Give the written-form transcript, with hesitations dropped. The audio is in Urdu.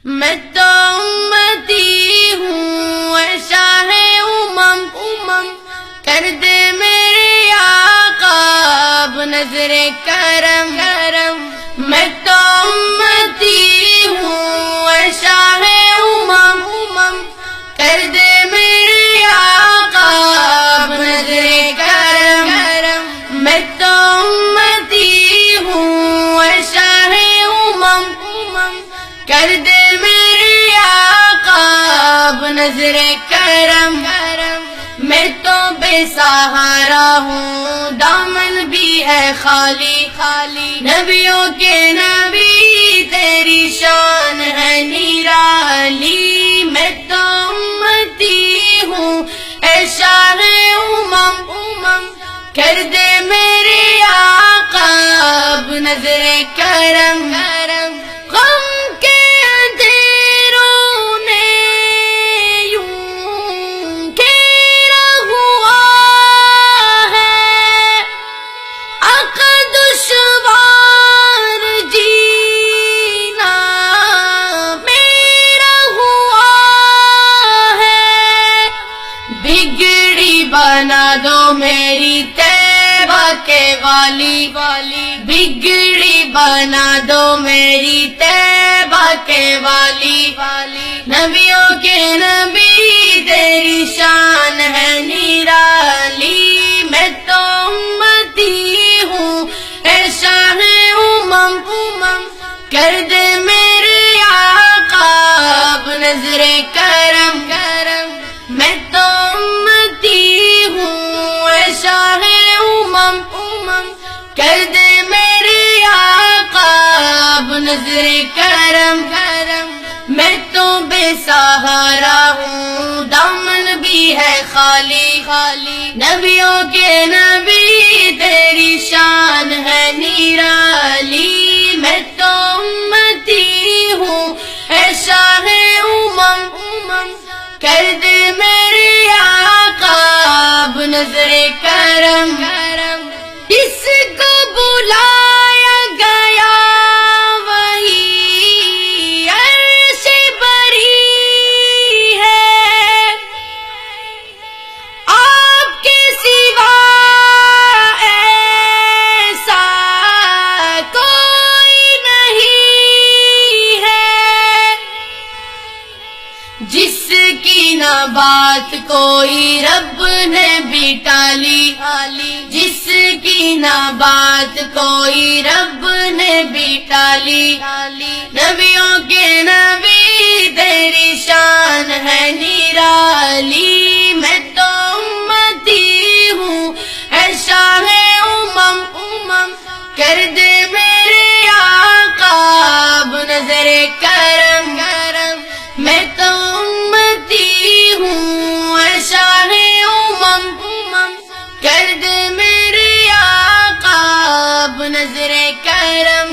میں تو امتی ہوں اے شاہ امم، کر دے میرے آقا اب نظر کرم، میں تو امتی ہوں اے شاہ امم، کر دے میرے آقا اب نظر کرم، میں تو امتی ہوں اے شاہ امم، کر دے میرے آقا اب نظر کرم، میں تو بے سہارا ہوں دامن بھی ہے خالی، نبیوں کے نبی تیری شان ہے نرالی، میں تو امتی ہوں اے شاہ امم، کر دے میرے آقا اب نظر کرم، غم کے اندھیروں نے یوں گھیرا ہوا ہے، آقا دشوار جینا میرا ہوا ہے، بگڑی بنا دو میری طیبہ کے والی، بگڑی بنا دو میری طیبہ کے والی، نبیوں کے نبی تیری شان ہے نرالی، میں تو امتی ہوں اے شاہ امم، کر دے میرے آقا اب نظر کرم، میں تو امتی ہوں اے شاہ امم، کر دے میرے آقا اب نظر کرم، میں تو بے سہارا ہوں دامن بھی ہے خالی، نبیوں کے نبی تیری شان ہے نرالی، میں تو امتی ہوں اے شاہ امم، کر دے میرے آقا اب نظر کرم، جس کو بلایا گیا وہی عرش بری ہے، آپ کے سوا ایسا کوئی نہیں ہے، جس کی نہ بات کوئی رب نے بھی ٹالی، جس کی نہ بات کوئی رب نے بھی ٹالی، نبیوں کے نبی تیری شان ہے نرالی، میں تو امتی ہوں اے شاہ امم، کر دے میرے آقا اب نظر کرم، میں تو امتی ہوں اے شاہ امم، کر دے میرے آقا اب نظر کرم،